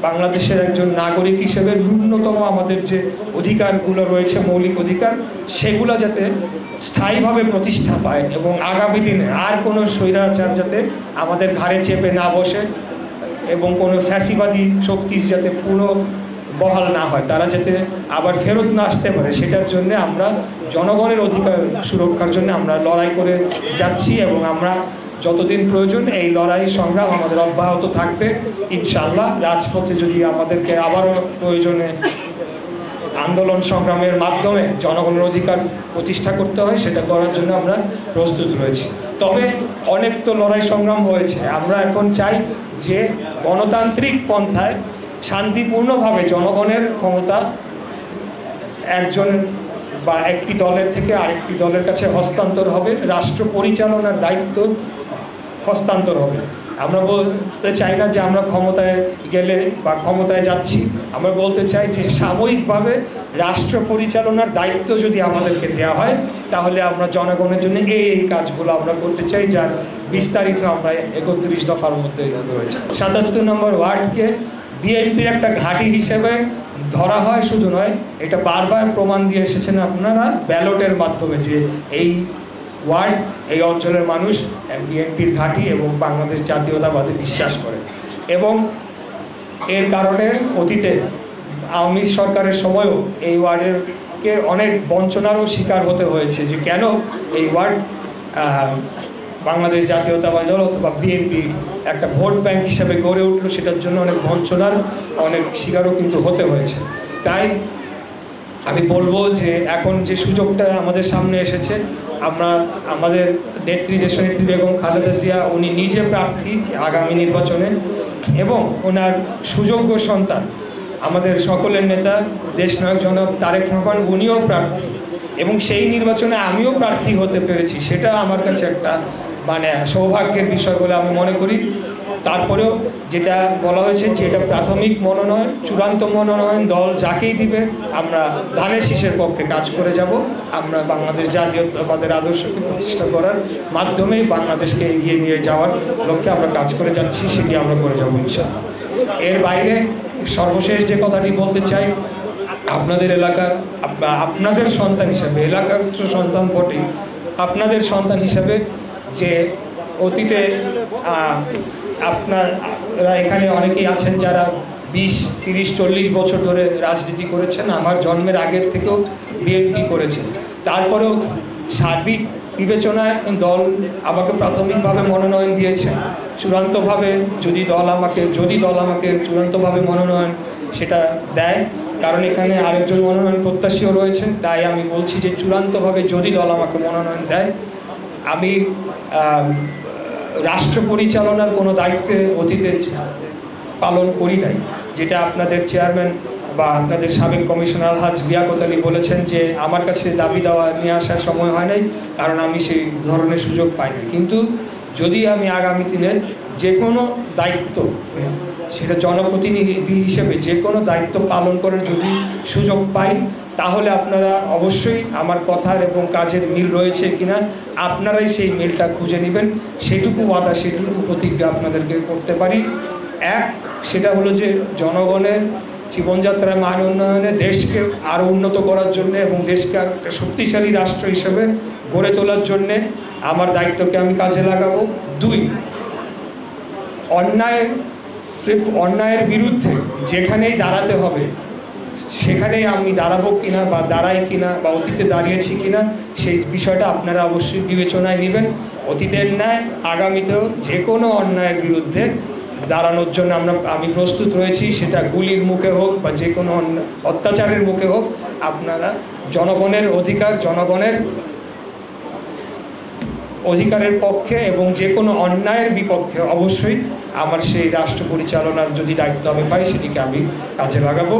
বাংলাদেশের একজন নাগরিক হিসেবে ন্যূনতম আমাদের যে অধিকারগুলো রয়েছে, মৌলিক অধিকার, সেগুলো যাতে স্থায়ীভাবে প্রতিষ্ঠা পায় এবং আগামী দিনে আর কোনো স্বৈরাচার যাতে আমাদের ঘাড়ে চেপে না বসে এবং কোনো ফ্যাসিবাদী শক্তির যাতে পুরো বহাল না হয়, তারা যাতে আবার ফেরত না আসতে পারে, সেটার জন্য আমরা জনগণের অধিকার সুরক্ষার জন্য আমরা লড়াই করে যাচ্ছি এবং আমরা যতদিন প্রয়োজন এই লড়াই সংগ্রাম আমাদের অব্যাহত থাকবে ইনশাআল্লাহ। রাজপথে যদি আমাদেরকে আবারও প্রয়োজনে আন্দোলন সংগ্রামের মাধ্যমে জনগণের অধিকার প্রতিষ্ঠা করতে হয়, সেটা করার জন্য আমরা প্রস্তুত রয়েছি। তবে অনেক তো লড়াই সংগ্রাম হয়েছে, আমরা এখন চাই যে গণতান্ত্রিক পন্থায় শান্তিপূর্ণভাবে জনগণের ক্ষমতা একজন বা একটি দলের থেকে আরেকটি দলের কাছে হস্তান্তর হবে, রাষ্ট্র পরিচালনার দায়িত্ব হস্তান্তর হবে। আমরা বলতে চাই না যে আমরা ক্ষমতায় গেলে বা ক্ষমতায় যাচ্ছি, আমরা বলতে চাই যে সাময়িকভাবে রাষ্ট্র পরিচালনার দায়িত্ব যদি আমাদেরকে দেওয়া হয় তাহলে আমরা জনগণের জন্য এই কাজগুলো আমরা করতে চাই, যার বিস্তারিত আমরা 31 দফার মধ্যে রয়েছে। 77 নম্বর ওয়ার্ডকে বিএনপির একটা ঘাঁটি হিসেবে ধরা হয় শুধু নয়, এটা বারবার প্রমাণ দিয়ে এসেছেন আপনারা ব্যালটের মাধ্যমে যে এই ওয়ার্ড, এই অঞ্চলের মানুষ বিএনপির ঘাঁটি এবং বাংলাদেশ জাতীয়তাবাদে বিশ্বাস করে। এবং এর কারণে অতীতে আওয়ামী সরকারের সময়ও এই ওয়ার্ডেরকে অনেক বঞ্চনারও শিকার হতে হয়েছে, যে কেন এই ওয়ার্ড বাংলাদেশ জাতীয়তাবাদী দল অথবা বিএনপি একটা ভোট ব্যাংক হিসেবে গড়ে উঠলো, সেটার জন্য অনেক বঞ্চনার অনেক শিকারও কিন্তু হতে হয়েছে। তাই আমি বলবো যে এখন যে সুযোগটা আমাদের সামনে এসেছে, আমরা আমাদের নেত্রী দেশনেত্রী বেগম খালেদা জিয়া উনি নিজে প্রার্থী আগামী নির্বাচনে এবং ওনার সুযোগ্য সন্তান আমাদের সকলের নেতা দেশনায়ক জনাব তারেক রহমান উনিও প্রার্থী এবং সেই নির্বাচনে আমিও প্রার্থী হতে পেরেছি, সেটা আমার কাছে একটা সৌভাগ্যের বিষয় বলে আমি মনে করি। তারপরেও যেটা বলা হয়েছে যে এটা প্রাথমিক মনোনয়ন, চূড়ান্ত মনোনয়ন দল যাকেই দিবে আমরা ধানের শীষের পক্ষে কাজ করে যাব। আমরা বাংলাদেশ জাতীয়তাবাদের আদর্শকে প্রতিষ্ঠা করার মাধ্যমে বাংলাদেশকে এগিয়ে নিয়ে যাওয়ার লক্ষ্যে আমরা কাজ করে যাচ্ছি, সেটি আমরা করে যাব ইনশাআল্লাহ। এর বাইরে সর্বশেষ যে কথাটি বলতে চাই, আপনাদের এলাকার আপনাদের সন্তান হিসাবে, এলাকার তো সন্তান বটেই, আপনাদের সন্তান হিসাবে যে অতীতে আপনারা এখানে অনেকেই আছেন যারা 20, 30, 40 বছর ধরে রাজনীতি করেছেন, আমার জন্মের আগের থেকেও বিএনপি করেছেন। তারপরেও সার্বিক বিবেচনায় দল আমাকে প্রাথমিকভাবে মনোনয়ন দিয়েছে। চূড়ান্তভাবে যদি দল আমাকে চূড়ান্তভাবে মনোনয়ন সেটা দেয়, কারণ এখানে আরেকজন মনোনয়ন প্রত্যাশীও রয়েছেন, তাই আমি বলছি যে চূড়ান্তভাবে যদি দল আমাকে মনোনয়ন দেয়, আমি রাষ্ট্র পরিচালনার কোনো দায়িত্বে অতীতে পালন করি নাই, যেটা আপনাদের চেয়ারম্যান বা আপনাদের সাবেক কমিশনার আলহাজ লিয়াকত আলী বলেছেন যে আমার কাছে দাবি দেওয়া নিয়ে আসার সময় হয় নাই, কারণ আমি সেই ধরনের সুযোগ পাই না। কিন্তু যদি আমি আগামী দিনে যে কোনো দায়িত্ব, সেটা জনপ্রতিনিধি হিসেবে যে কোনো দায়িত্ব পালন করার যদি সুযোগ পাই, তাহলে আপনারা অবশ্যই আমার কথার এবং কাজের মিল রয়েছে কিনা আপনারাই সেই মিলটা খুঁজে নেবেন। সেটুকু ওয়াদা, সেটুকু প্রতিজ্ঞা আপনাদেরকে করতে পারি। এক, সেটা হলো যে জনগণের জীবনযাত্রার মান উন্নয়নে, দেশকে আরও উন্নত করার জন্য এবং দেশকে একটা শক্তিশালী রাষ্ট্র হিসেবে গড়ে তোলার জন্যে আমার দায়িত্বকে আমি কাজে লাগাবো। 2, অন্যায়ের বিরুদ্ধে যেখানেই দাঁড়াতে হবে সেখানেই আমি দাঁড়াবো কিনা বা দাঁড়াই কিনা বা অতীতে দাঁড়িয়েছি কিনা সেই বিষয়টা আপনারা অবশ্যই বিবেচনায় নেবেন। অতীতের ন্যায় আগামীতেও যে কোনো অন্যায়ের বিরুদ্ধে দাঁড়ানোর জন্য আমি প্রস্তুত রয়েছি, সেটা গুলির মুখে হোক বা যে কোনো অত্যাচারের মুখে হোক। আপনারা জনগণের অধিকারের পক্ষে এবং যে কোনো অন্যায়ের বিপক্ষে অবশ্যই আমার সেই রাষ্ট্র পরিচালনার যদি দায়িত্ব আমি পাই, সেটিকে আমি কাজে লাগাবো।